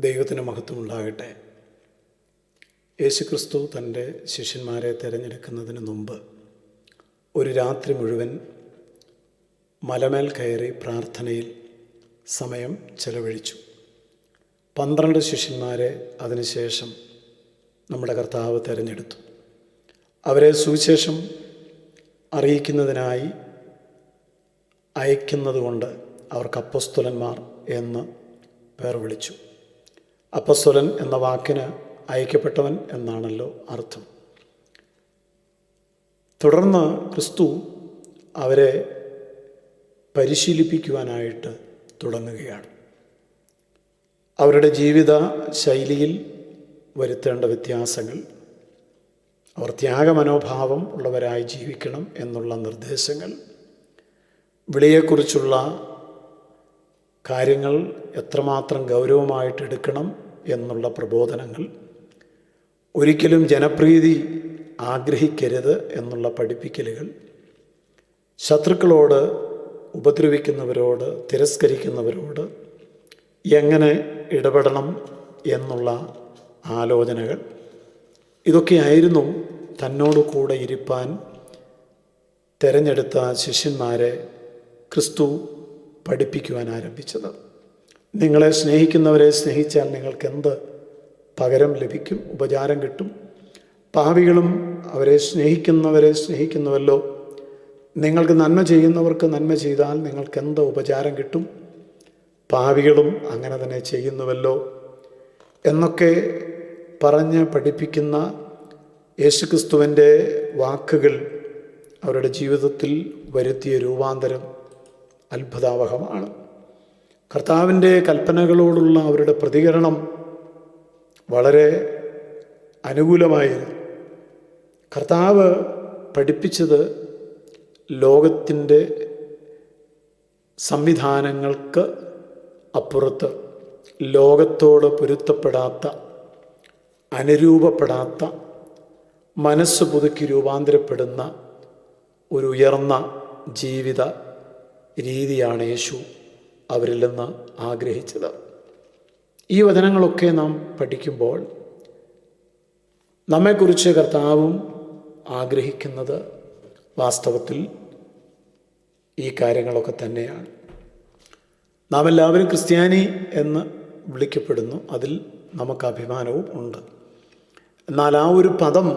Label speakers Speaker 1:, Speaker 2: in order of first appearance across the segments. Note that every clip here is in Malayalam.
Speaker 1: ദൈവത്തിന് മഹത്വമുണ്ടാകട്ടെ. യേശുക്രിസ്തു തൻ്റെ ശിഷ്യന്മാരെ തിരഞ്ഞെടുക്കുന്നതിന് മുമ്പ് ഒരു രാത്രി മുഴുവൻ മലമേൽ കയറി പ്രാർത്ഥനയിൽ സമയം ചെലവഴിച്ചു. 12 ശിഷ്യന്മാരെ അതിനുശേഷം നമ്മുടെ കർത്താവ് തിരഞ്ഞെടുത്തു. അവരെ സുവിശേഷം അറിയിക്കുന്നതിനായി അയക്കുന്നതുകൊണ്ട് അവർക്ക് അപ്പോസ്തലന്മാർ എന്ന് പേർ വിളിച്ചു. അപ്പോസ്തലൻ എന്ന വാക്കിന് അയക്കപ്പെട്ടവൻ എന്നാണല്ലോ അർത്ഥം. തുടർന്ന് ക്രിസ്തു അവരെ പരിശീലിപ്പിക്കുവാനായിട്ട് തുടങ്ങുകയാണ്. അവരുടെ ജീവിത ശൈലിയിൽ വരുത്തേണ്ട വ്യത്യാസങ്ങൾ, അവർ ത്യാഗമനോഭാവം ഉള്ളവരായി ജീവിക്കണം എന്നുള്ള നിർദ്ദേശങ്ങൾ, വിളിയെക്കുറിച്ചുള്ള കാര്യങ്ങൾ എത്രമാത്രം ഗൗരവമായിട്ടെടുക്കണം എന്നുള്ള പ്രബോധനങ്ങൾ, ഒരിക്കലും ജനപ്രീതി ആഗ്രഹിക്കരുത് എന്നുള്ള പഠിപ്പിക്കലുകൾ, ശത്രുക്കളോട്, ഉപദ്രവിക്കുന്നവരോട്, തിരസ്കരിക്കുന്നവരോട് എങ്ങനെ ഇടപെടണം എന്നുള്ള ആലോചനകൾ, ഇതൊക്കെയായിരുന്നു തന്നോട് കൂടെ ഇരിപ്പാൻ തിരഞ്ഞെടുത്ത ശിഷ്യന്മാരെ ക്രിസ്തു പഠിപ്പിക്കുവാൻ ആരംഭിച്ചത്. നിങ്ങളെ സ്നേഹിക്കുന്നവരെ സ്നേഹിച്ചാൽ നിങ്ങൾക്ക് എന്ത് പകരം ലഭിക്കും? ഉപചാരം കിട്ടും. പാപികളും അവരെ സ്നേഹിക്കുന്നവരെ സ്നേഹിക്കുന്നുവല്ലോ. നിങ്ങൾക്ക് നന്മ ചെയ്യുന്നവർക്ക് നന്മ ചെയ്താൽ നിങ്ങൾക്ക് എന്ത് ഉപചാരം കിട്ടും? പാപികളും അങ്ങനെ തന്നെ ചെയ്യുന്നുവല്ലോ എന്നൊക്കെ പറഞ്ഞ് പഠിപ്പിക്കുന്ന യേശുക്രിസ്തുവിൻ്റെ വാക്കുകൾ അവരുടെ ജീവിതത്തിൽ വരുത്തിയ രൂപാന്തരം അത്ഭുതാവഹമാണ്. കർത്താവിൻ്റെ കൽപ്പനകളോടുള്ള അവരുടെ പ്രതികരണം വളരെ അനുകൂലമായിരുന്നു. കർത്താവ് പഠിപ്പിച്ചത് ലോകത്തിൻ്റെ സംവിധാനങ്ങൾക്ക് അപ്പുറത്ത്, ലോകത്തോട് പൊരുത്തപ്പെടാത്ത, അനുരൂപപ്പെടാത്ത, മനസ്സ് പുതുക്കി രൂപാന്തരപ്പെടുന്ന ഒരു ഉയർന്ന ജീവിത രീതിയാണ് യേശു അവരിൽ നിന്ന് ആഗ്രഹിച്ചത്. ഈ വചനങ്ങളൊക്കെ നാം പഠിക്കുമ്പോൾ നമ്മെക്കുറിച്ച് കർത്താവും ആഗ്രഹിക്കുന്നത് വാസ്തവത്തിൽ ഈ കാര്യങ്ങളൊക്കെ തന്നെയാണ്. നാം എല്ലാവരും ക്രിസ്ത്യാനി എന്ന് വിളിക്കപ്പെടുന്നു. അതിൽ നമുക്ക് അഭിമാനവും ഉണ്ട്. എന്നാൽ ആ ഒരു പദം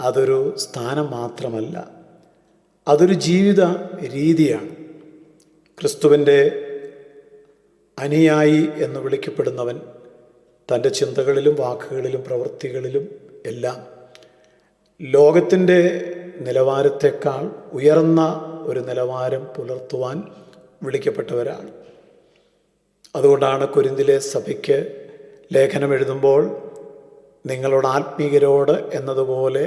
Speaker 1: അതൊരു സ്ഥാനം മാത്രമല്ല, അതൊരു ജീവിത രീതിയാണ്. ക്രിസ്തുവിൻ്റെ അനുയായി എന്ന് വിളിക്കപ്പെടുന്നവൻ തൻ്റെ ചിന്തകളിലും വാക്കുകളിലും പ്രവൃത്തികളിലും എല്ലാം ലോകത്തിൻ്റെ നിലവാരത്തേക്കാൾ ഉയർന്ന ഒരു നിലവാരം പുലർത്തുവാൻ വിളിക്കപ്പെട്ടവരാണ്. അതുകൊണ്ടാണ് കൊരിന്തിലെ സഭയ്ക്ക് ലേഖനം എഴുതുമ്പോൾ നിങ്ങളോട് ആത്മീയരോട് എന്നതുപോലെ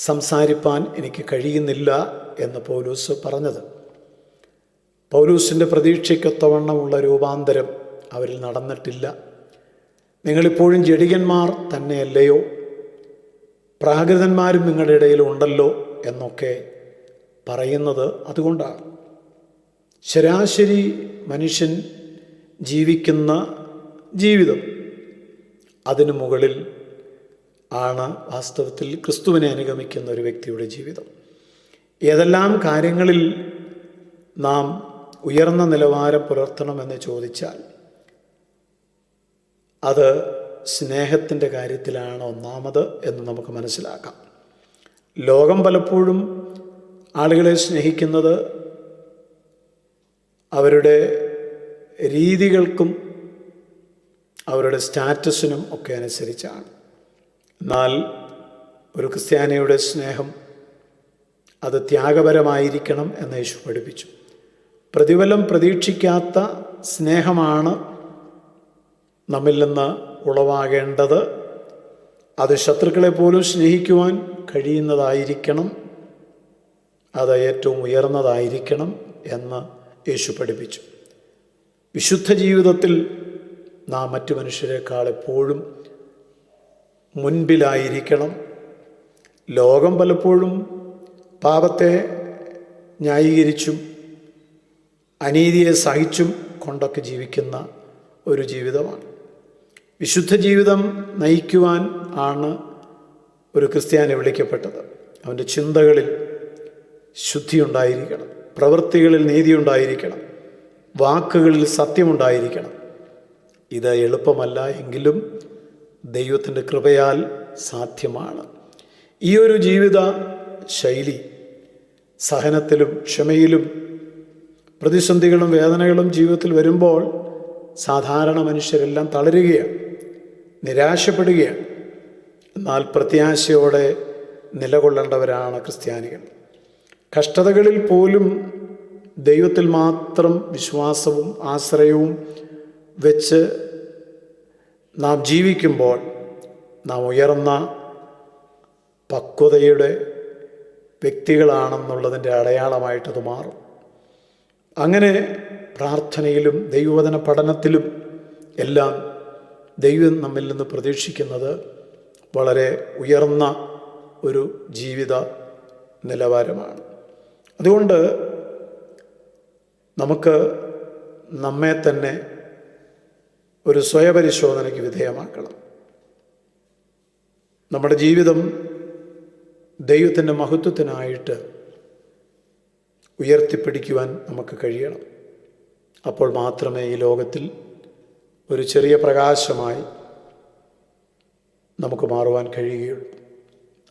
Speaker 1: സംസാരിപ്പാൻ എനിക്ക് കഴിയുന്നില്ല എന്ന് പൗലൂസ് പറഞ്ഞത്. പൗലൂസിൻ്റെ പ്രതീക്ഷയ്ക്കൊത്തവണ്ണമുള്ള രൂപാന്തരം അവരിൽ നടന്നിട്ടില്ല. നിങ്ങളിപ്പോഴും ജഡികന്മാർ തന്നെയല്ലയോ, പ്രാകൃതന്മാരും നിങ്ങളുടെ ഇടയിൽ ഉണ്ടല്ലോ എന്നൊക്കെ പറയുന്നത് അതുകൊണ്ടാണ്. ശരാശരി മനുഷ്യൻ ജീവിക്കുന്ന ജീവിതം, അതിനു മുകളിൽ ആണ് വാസ്തവത്തിൽ ക്രിസ്തുവിനെ അനുഗമിക്കുന്ന ഒരു വ്യക്തിയുടെ ജീവിതം. ഏതെല്ലാം കാര്യങ്ങളിൽ നാം ഉയർന്ന നിലവാരം പുലർത്തണമെന്ന് ചോദിച്ചാൽ അത് സ്നേഹത്തിൻ്റെ കാര്യത്തിലാണ് ഒന്നാമത് എന്ന് നമുക്ക് മനസ്സിലാക്കാം. ലോകം പലപ്പോഴും ആളുകളെ സ്നേഹിക്കുന്നത് അവരുടെ രീതികൾക്കും അവരുടെ സ്റ്റാറ്റസിനും ഒക്കെ അനുസരിച്ചാണ്. എന്നാൽ ഒരു ക്രിസ്ത്യാനിയുടെ സ്നേഹം അത് ത്യാഗപരമായിരിക്കണം എന്ന് യേശു പഠിപ്പിച്ചു. പ്രതിഫലം പ്രതീക്ഷിക്കാത്ത സ്നേഹമാണ് നമ്മിൽ നിന്ന് ഉളവാകേണ്ടത്. അത് ശത്രുക്കളെ പോലും സ്നേഹിക്കുവാൻ കഴിയുന്നതായിരിക്കണം, അത് ഏറ്റവും ഉയർന്നതായിരിക്കണം എന്ന് യേശു പഠിപ്പിച്ചു. വിശുദ്ധ ജീവിതത്തിൽ നാം മറ്റു മനുഷ്യരെക്കാൾ എപ്പോഴും മുൻപിലായിരിക്കണം. ലോകം പലപ്പോഴും പാപത്തെ ന്യായീകരിച്ചും അനീതിയെ സഹിച്ചും കൊണ്ടൊക്കെ ജീവിക്കുന്ന ഒരു ജീവിതമാണ്. വിശുദ്ധ ജീവിതം നയിക്കുവാൻ ആണ് ഒരു ക്രിസ്ത്യാനി വിളിക്കപ്പെട്ടത്. അവൻ്റെ ചിന്തകളിൽ ശുദ്ധിയുണ്ടായിരിക്കണം, പ്രവൃത്തികളിൽ നീതിയുണ്ടായിരിക്കണം, വാക്കുകളിൽ സത്യമുണ്ടായിരിക്കണം. ഇത് എളുപ്പമല്ല, എങ്കിലും ദൈവത്തിൻ്റെ കൃപയാൽ സാധ്യമാണ്. ഈ ഒരു ജീവിത ശൈലി സഹനത്തിലും ക്ഷമയിലും പ്രതിസന്ധികളും വേദനകളും ജീവിതത്തിൽ വരുമ്പോൾ സാധാരണ മനുഷ്യരെല്ലാം തളരുകയാണ്, നിരാശപ്പെടുകയാണ്. എന്നാൽ പ്രത്യാശയോടെ നിലകൊള്ളേണ്ടവരാണ് ക്രിസ്ത്യാനികൾ. കഷ്ടതകളിൽ പോലും ദൈവത്തിൽ മാത്രം വിശ്വാസവും ആശ്രയവും വെച്ച് നാം ജീവിക്കുമ്പോൾ നാം ഉയർന്ന പക്വതയുടെ വ്യക്തികളാണെന്നുള്ളതിൻ്റെ അടയാളമായിട്ടത് മാറും. അങ്ങനെ പ്രാർത്ഥനയിലും ദൈവവചന പഠനത്തിലും എല്ലാം ദൈവം നമ്മിൽ നിന്ന് പ്രതീക്ഷിക്കുന്നത് വളരെ ഉയർന്ന ഒരു ജീവിത നിലവാരമാണ്. അതുകൊണ്ട് നമുക്ക് നമ്മെ തന്നെ ഒരു സ്വയപരിശോധനയ്ക്ക് വിധേയമാക്കണം. നമ്മുടെ ജീവിതം ദൈവത്തിൻ്റെ മഹത്വത്തിനായിട്ട് ഉയർത്തിപ്പിടിക്കുവാൻ നമുക്ക് കഴിയണം. അപ്പോൾ മാത്രമേ ഈ ലോകത്തിൽ ഒരു ചെറിയ പ്രകാശമായി നമുക്ക് മാറുവാൻ കഴിയുകയുള്ളൂ.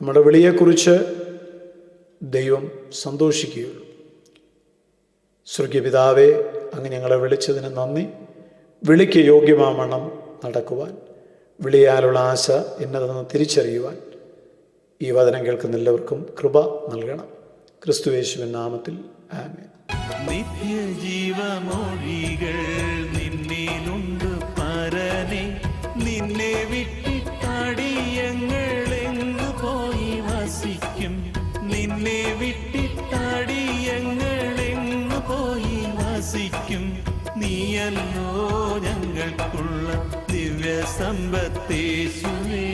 Speaker 1: നമ്മുടെ വിളിയെക്കുറിച്ച് ദൈവം സന്തോഷിക്കുകയുള്ളൂ. സ്വർഗീയപിതാവേ, അങ്ങ് ഞങ്ങളെ വിളിച്ചതിന് നന്ദി. വിളിക്ക് യോഗ്യമാവണ്ണം നടക്കുവാൻ, വിളിയാലുള്ള ആശ എന്നതെന്ന് തിരിച്ചറിയുവാൻ ഈ വചനം കേൾക്കുന്ന എല്ലാവർക്കും കൃപ നൽകണം. ക്രിസ്തുയേശുവിൻ നാമത്തിൽ ആമേൻ.
Speaker 2: നിത്യജീവമൊഴികൾ നിന്നിലുണ്ട് പരനെ, നിന്നെ വിട്ടിട്ടടിയങ്ങളെങ്ങു പോയി വസിക്കും, നിന്നെ വിട്ടിട്ടടിയങ്ങളെങ്ങു പോയി വസിക്കും. നീയല്ലോ ഞങ്ങൾക്കുള്ള ദിവ്യ സമ്പത്തേശുവേ.